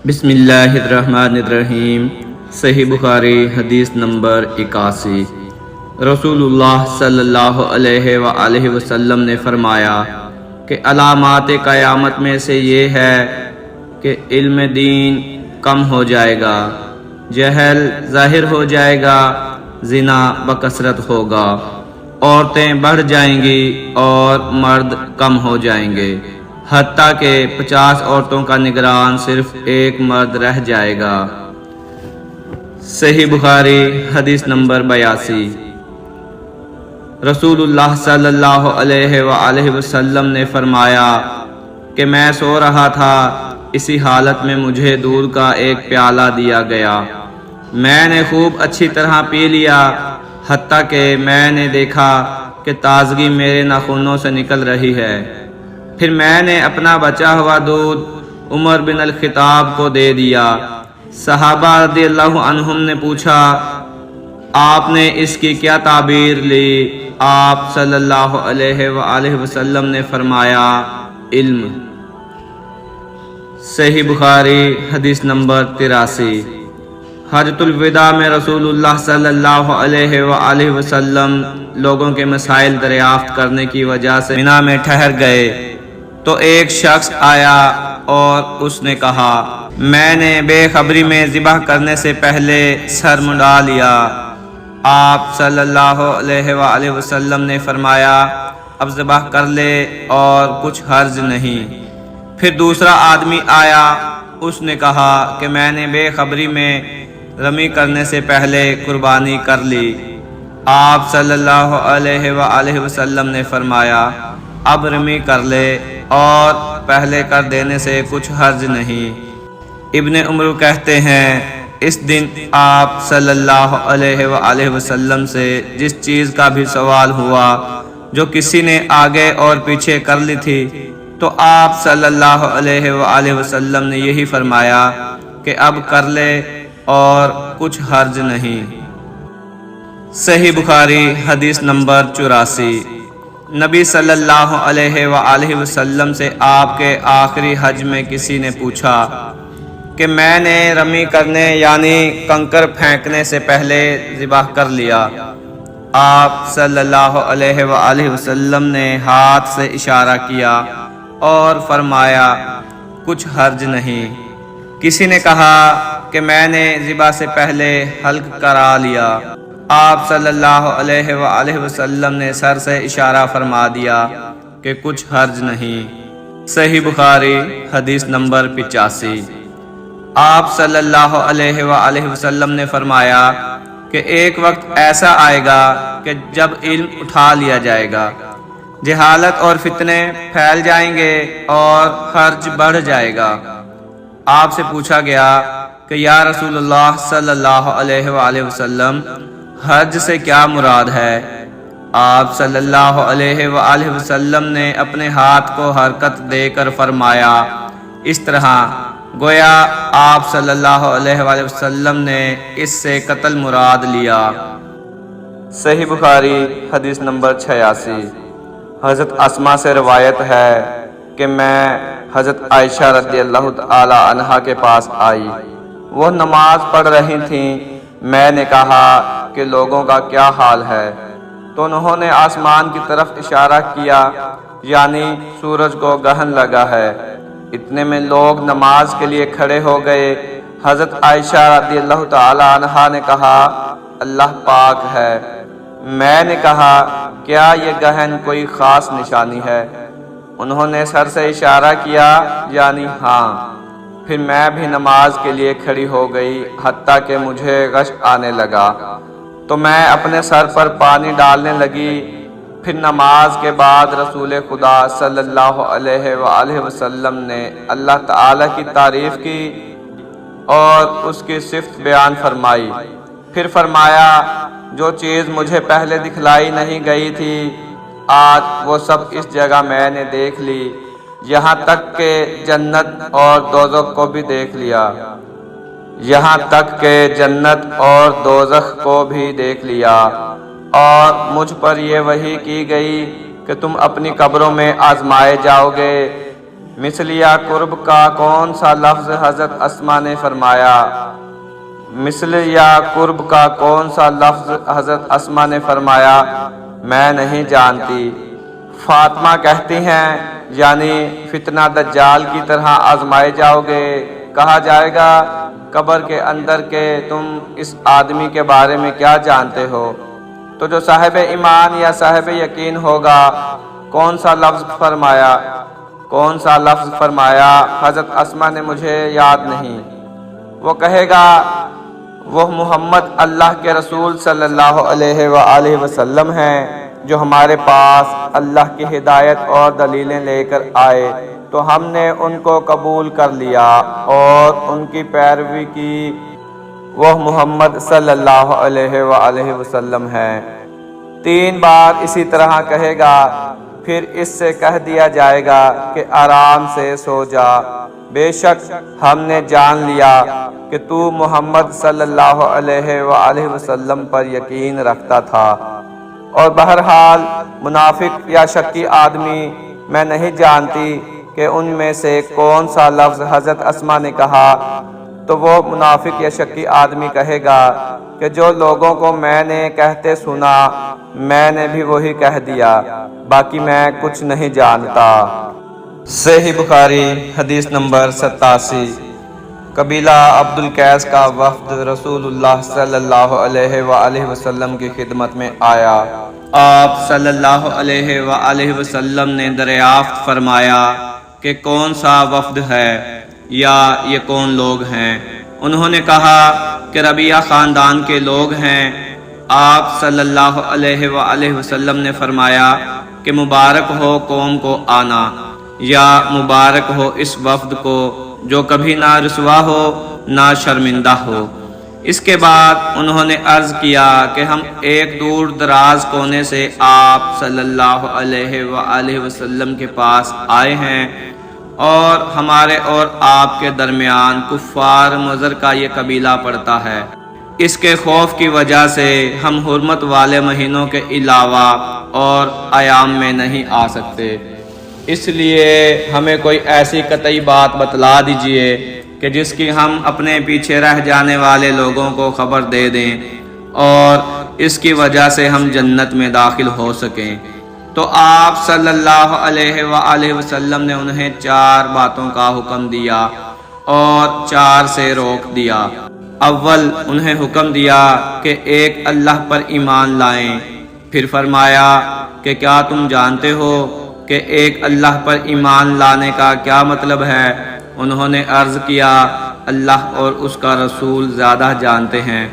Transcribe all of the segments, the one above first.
بسم اللہ الرحمن الرحیم۔ صحیح بخاری حدیث نمبر 81۔ رسول اللہ صلی اللہ علیہ وآلہ وسلم نے فرمایا کہ علامات قیامت میں سے یہ ہے کہ علم دین کم ہو جائے گا، جہل ظاہر ہو جائے گا، زنا بکثرت ہوگا، عورتیں بڑھ جائیں گی اور مرد کم ہو جائیں گے، حتیٰ کہ 50 عورتوں کا نگران صرف ایک مرد رہ جائے گا۔ صحیح بخاری حدیث نمبر 82۔ رسول اللہ صلی اللہ علیہ وآلہ وسلم نے فرمایا کہ میں سو رہا تھا، اسی حالت میں مجھے دودھ کا ایک پیالہ دیا گیا، میں نے خوب اچھی طرح پی لیا، حتیٰ کہ میں نے دیکھا کہ تازگی میرے ناخنوں سے نکل رہی ہے۔ پھر میں نے اپنا بچا ہوا دودھ عمر بن الخطاب کو دے دیا۔ صحابہ رضی اللہ عنہم نے پوچھا، آپ نے اس کی کیا تعبیر لی؟ آپ صلی اللہ علیہ وآلہ وسلم نے فرمایا، علم۔ صحیح بخاری حدیث نمبر 83۔ حجۃ الوداع میں رسول اللہ صلی اللہ علیہ وآلہ وسلم لوگوں کے مسائل دریافت کرنے کی وجہ سے منا میں ٹھہر گئے، تو ایک شخص آیا اور اس نے کہا، میں نے بے خبری میں ذبح کرنے سے پہلے سر منڈا لیا۔ آپ صلی اللہ علیہ وآلہ وسلم نے فرمایا، اب ذبح کر لے اور کچھ حرج نہیں۔ پھر دوسرا آدمی آیا، اس نے کہا کہ میں نے بے خبری میں رمی کرنے سے پہلے قربانی کر لی۔ آپ صلی اللہ علیہ وآلہ وسلم نے فرمایا، اب رمی کر لے اور پہلے کر دینے سے کچھ حرج نہیں۔ ابن عمر کہتے ہیں، اس دن آپ صلی اللہ علیہ وآلہ وسلم سے جس چیز کا بھی سوال ہوا جو کسی نے آگے اور پیچھے کر لی تھی، تو آپ صلی اللہ علیہ وآلہ وسلم نے یہی فرمایا کہ اب کر لے اور کچھ حرج نہیں۔ صحیح بخاری حدیث نمبر 84۔ نبی صلی اللہ علیہ وآلہ وسلم سے آپ کے آخری حج میں کسی نے پوچھا کہ میں نے رمی کرنے یعنی کنکر پھینکنے سے پہلے ذبح کر لیا۔ آپ صلی اللہ علیہ وآلہ وسلم نے ہاتھ سے اشارہ کیا اور فرمایا، کچھ حرج نہیں۔ کسی نے کہا کہ میں نے ذبح سے پہلے حلق کرا لیا۔ آپ صلی اللہ علیہ وآلہ وسلم نے سر سے اشارہ فرما دیا کہ کچھ حرج نہیں۔ صحیح بخاری حدیث نمبر 85۔ آپ صلی اللہ علیہ وآلہ وسلم نے فرمایا کہ ایک وقت ایسا آئے گا کہ جب علم اٹھا لیا جائے گا، جہالت اور فتنے پھیل جائیں گے اور حرج بڑھ جائے گا۔ آپ سے پوچھا گیا کہ یا رسول اللہ صلی اللہ علیہ وآلہ وسلم، حرج سے کیا مراد ہے؟ آپ صلی اللہ علیہ وآلہ وسلم نے اپنے ہاتھ کو حرکت دے کر فرمایا، اس طرح گویا آپ صلی اللہ علیہ وآلہ وسلم نے اس سے قتل مراد لیا۔ صحیح بخاری حدیث نمبر 86۔ حضرت اسماء سے روایت ہے کہ میں حضرت عائشہ رضی اللہ تعالی عنہا کے پاس آئی، وہ نماز پڑھ رہی تھیں۔ میں نے کہا کہ لوگوں کا کیا حال ہے؟ تو انہوں نے آسمان کی طرف اشارہ کیا، یعنی سورج کو گرہن لگا ہے۔ اتنے میں لوگ نماز کے لیے کھڑے ہو گئے۔ حضرت عائشہ رضی اللہ تعالی عنہا نے کہا، اللہ پاک ہے۔ میں نے کہا، کیا یہ گرہن کوئی خاص نشانی ہے؟ انہوں نے سر سے اشارہ کیا، یعنی ہاں۔ پھر میں بھی نماز کے لیے کھڑی ہو گئی، حتیٰ کہ مجھے غش آنے لگا، تو میں اپنے سر پر پانی ڈالنے لگی۔ پھر نماز کے بعد رسول خدا صلی اللہ علیہ وآلہ وسلم نے اللہ تعالی کی تعریف کی اور اس کی صفت بیان فرمائی۔ پھر فرمایا، جو چیز مجھے پہلے دکھلائی نہیں گئی تھی، آج وہ سب اس جگہ میں نے دیکھ لی، یہاں تک کہ جنت اور دوزخ کو بھی دیکھ لیا، یہاں تک کہ جنت اور دوزخ کو بھی دیکھ لیا، اور مجھ پر یہ وحی کی گئی کہ تم اپنی قبروں میں آزمائے جاؤ گے۔ مثل یا قرب کا کون سا لفظ حضرت اسما نے فرمایا؟ مثل یا قرب کا کون سا لفظ حضرت اسما نے فرمایا؟ میں نہیں جانتی۔ فاطمہ کہتی ہیں یعنی فتنہ دجال کی طرح آزمائے جاؤ گے۔ کہا جائے گا قبر کے اندر کہ تم اس آدمی کے بارے میں کیا جانتے ہو؟ تو جو صاحب ایمان یا صاحب یقین ہوگا کون سا لفظ فرمایا؟ کون سا لفظ فرمایا؟ حضرت اسما نے مجھے یاد نہیں۔ وہ کہے گا وہ محمد اللہ کے رسول صلی اللہ علیہ وآلہ وسلم ہیں جو ہمارے پاس اللہ کی ہدایت اور دلیلیں لے کر آئے تو ہم نے ان کو قبول کر لیا اور ان کی پیروی کی۔ وہ محمد صلی اللہ علیہ وآلہ وسلم ہیں۔ 3 بار اسی طرح کہے گا، پھر اس سے کہہ دیا جائے گا کہ آرام سے سو جا، بے شک ہم نے جان لیا کہ تو محمد صلی اللہ علیہ وآلہ وسلم پر یقین رکھتا تھا۔ اور بہرحال منافق یا شکی آدمی میں نہیں جانتی کہ ان میں سے کون سا لفظ حضرت اسما نے کہا، تو وہ منافق یا شکی آدمی کہے گا کہ جو لوگوں کو میں نے کہتے سنا میں نے بھی وہی کہہ دیا، باقی میں کچھ نہیں جانتا۔ صحیح بخاری حدیث نمبر 87۔ قبیلہ عبد القیس کا وفد رسول اللہ صلی اللہ علیہ وآلہ وسلم کی خدمت میں آیا۔ آپ صلی اللہ علیہ وآلہ وسلم نے دریافت فرمایا کہ کون سا وفد ہے یا یہ کون لوگ ہیں؟ انہوں نے کہا کہ ربیعہ خاندان کے لوگ ہیں۔ آپ صلی اللہ علیہ وآلہ وسلم نے فرمایا کہ مبارک ہو قوم کو آنا، یا مبارک ہو اس وفد کو جو کبھی نہ رسوا ہو نہ شرمندہ ہو۔ اس کے بعد انہوں نے عرض کیا کہ ہم ایک دور دراز کونے سے آپ صلی اللہ علیہ وآلہ وسلم کے پاس آئے ہیں، اور ہمارے اور آپ کے درمیان کفار مضر کا یہ قبیلہ پڑتا ہے۔ اس کے خوف کی وجہ سے ہم حرمت والے مہینوں کے علاوہ اور ایام میں نہیں آ سکتے، اس لیے ہمیں کوئی ایسی قطعی بات بتلا دیجئے کہ جس کی ہم اپنے پیچھے رہ جانے والے لوگوں کو خبر دے دیں اور اس کی وجہ سے ہم جنت میں داخل ہو سکیں۔ تو آپ صلی اللہ علیہ وآلہ وسلم نے انہیں 4 باتوں کا حکم دیا اور 4 سے روک دیا۔ اول انہیں حکم دیا کہ ایک اللہ پر ایمان لائیں، پھر فرمایا کہ کیا تم جانتے ہو کہ ایک اللہ پر ایمان لانے کا کیا مطلب ہے؟ انہوں نے عرض کیا اللہ اور اس کا رسول زیادہ جانتے ہیں۔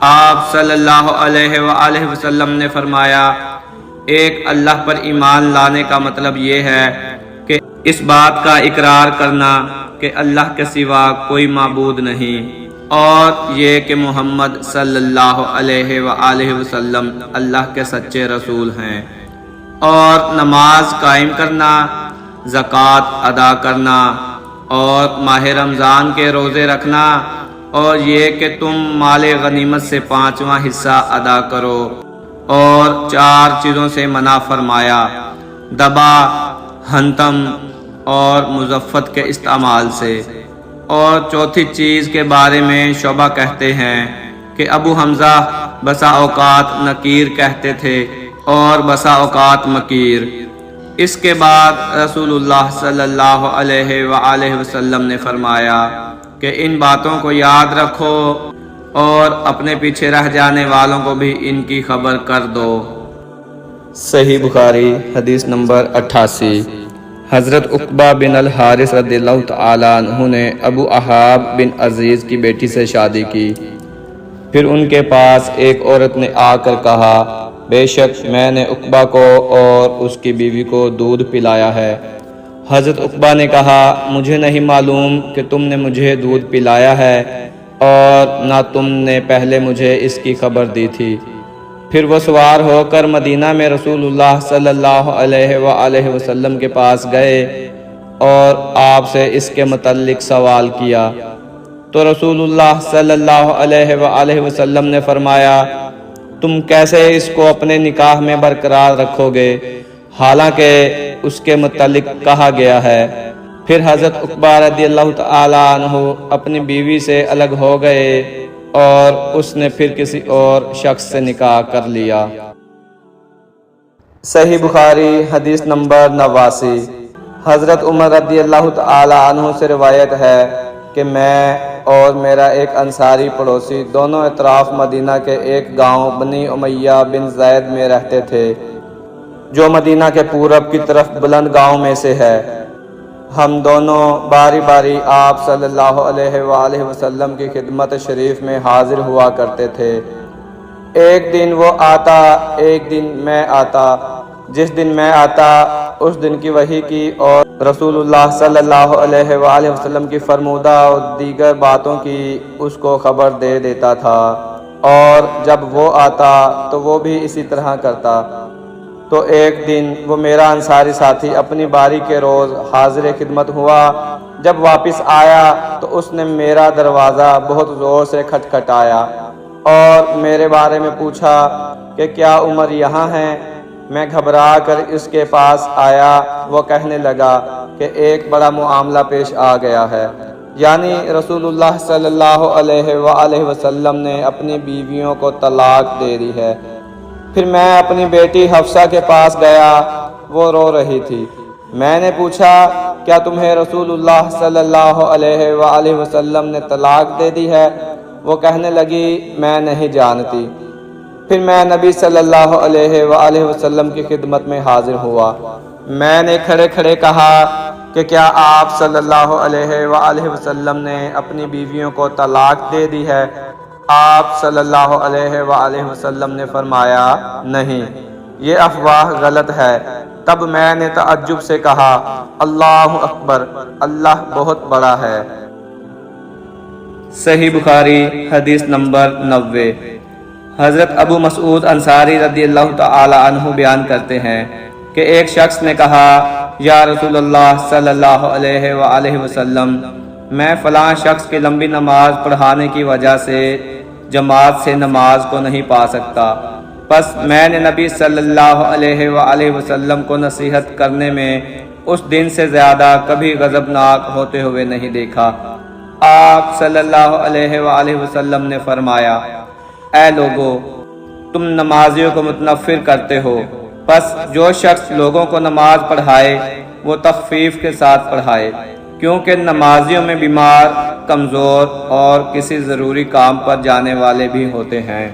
آپ صلی اللہ علیہ وآلہ وسلم نے فرمایا ایک اللہ پر ایمان لانے کا مطلب یہ ہے کہ اس بات کا اقرار کرنا کہ اللہ کے سوا کوئی معبود نہیں، اور یہ کہ محمد صلی اللہ علیہ وآلہ وسلم اللہ کے سچے رسول ہیں، اور نماز قائم کرنا، زکوٰۃ ادا کرنا، اور ماہ رمضان کے روزے رکھنا، اور یہ کہ تم مال غنیمت سے 5واں حصہ ادا کرو، اور 4 چیزوں سے منع فرمایا، دبا، ہنتم اور مزفت کے استعمال سے۔ اور چوتھی چیز کے بارے میں شعبہ کہتے ہیں کہ ابو حمزہ بسا اوقات نکیر کہتے تھے اور بسا اوقات مکیر۔ اس کے بعد رسول اللہ صلی اللہ علیہ وآلہ وسلم نے فرمایا کہ ان باتوں کو یاد رکھو اور اپنے پیچھے رہ جانے والوں کو بھی ان کی خبر کر دو۔ صحیح بخاری حدیث نمبر 88۔ حضرت عقبہ بن الحارث رضی اللہ تعالیٰ عنہ نے ابو احاب بن عزیز کی بیٹی سے شادی کی۔ پھر ان کے پاس ایک عورت نے آ کر کہا بے شک میں نے عقبہ کو اور اس کی بیوی کو دودھ پلایا ہے۔ حضرت عقبہ نے کہا مجھے نہیں معلوم کہ تم نے مجھے دودھ پلایا ہے اور نہ تم نے پہلے مجھے اس کی خبر دی تھی۔ پھر وہ سوار ہو کر مدینہ میں رسول اللہ صلی اللہ علیہ وآلہ وسلم کے پاس گئے اور آپ سے اس کے متعلق سوال کیا، تو رسول اللہ صلی اللہ علیہ وآلہ وسلم نے فرمایا تم کیسے اس کو اپنے نکاح میں برقرار رکھو گے حالانکہ اس کے متعلق کہا گیا ہے۔ پھر حضرت عقبہ رضی اللہ تعالی عنہ اپنی بیوی سے الگ ہو گئے اور اس نے پھر کسی اور شخص سے نکاح کر لیا۔ صحیح بخاری حدیث نمبر 89۔ حضرت عمر رضی اللہ تعالی عنہ سے روایت ہے کہ میں اور میرا ایک انصاری پڑوسی دونوں اطراف مدینہ کے ایک گاؤں بنی امیہ بن زید میں رہتے تھے، جو مدینہ کے پورب کی طرف بلند گاؤں میں سے ہے۔ ہم دونوں باری باری آپ صلی اللہ علیہ وآلہ وسلم کی خدمت شریف میں حاضر ہوا کرتے تھے۔ ایک دن وہ آتا، ایک دن میں آتا۔ جس دن میں آتا اس دن کی وحی کی اور رسول اللہ صلی اللہ علیہ وآلہ وسلم کی فرمودہ اور دیگر باتوں کی اس کو خبر دے دیتا تھا، اور جب وہ آتا تو وہ بھی اسی طرح کرتا۔ تو ایک دن وہ میرا انصاری ساتھی اپنی باری کے روز حاضر خدمت ہوا۔ جب واپس آیا تو اس نے میرا دروازہ بہت زور سے کھٹکھٹایا اور میرے بارے میں پوچھا کہ کیا عمر یہاں ہیں؟ میں گھبرا کر اس کے پاس آیا۔ وہ کہنے لگا کہ ایک بڑا معاملہ پیش آ گیا ہے، یعنی رسول اللہ صلی اللہ علیہ وآلہ وسلم نے اپنی بیویوں کو طلاق دے دی ہے۔ پھر میں اپنی بیٹی حفصہ کے پاس گیا، وہ رو رہی تھی۔ میں نے پوچھا کیا تمہیں رسول اللہ صلی اللہ علیہ وآلہ وسلم نے طلاق دے دی ہے؟ وہ کہنے لگی میں نہیں جانتی۔ پھر میں نبی صلی اللہ علیہ وآلہ وسلم کی خدمت میں حاضر ہوا۔ میں نے کھڑے کھڑے کہا کہ کیا آپ صلی اللہ علیہ وآلہ وسلم نے اپنی بیویوں کو طلاق دے دی ہے؟ آپ صلی اللہ علیہ وآلہ وسلم نے فرمایا نہیں، یہ افواہ غلط ہے۔ تب میں نے تعجب سے کہا اللہ اکبر، اللہ بہت بڑا ہے۔ صحیح بخاری حدیث نمبر 90۔ حضرت ابو مسعود انصاری رضی اللہ تعالی عنہ بیان کرتے ہیں کہ ایک شخص نے کہا یا رسول اللہ صلی اللہ علیہ وآلہ وسلم، میں فلاں شخص کی لمبی نماز پڑھانے کی وجہ سے جماعت سے نماز کو نہیں پا سکتا، پس میں نے نبی صلی اللہ علیہ وآلہ وسلم کو نصیحت کرنے میں اس دن سے زیادہ کبھی غضبناک ہوتے ہوئے نہیں دیکھا۔ آپ صلی اللہ علیہ وآلہ وسلم نے فرمایا اے لوگو، تم نمازیوں کو متنفر کرتے ہو، پس جو شخص لوگوں کو نماز پڑھائے وہ تخفیف کے ساتھ پڑھائے، کیونکہ نمازیوں میں بیمار، کمزور اور کسی ضروری کام پر جانے والے بھی ہوتے ہیں۔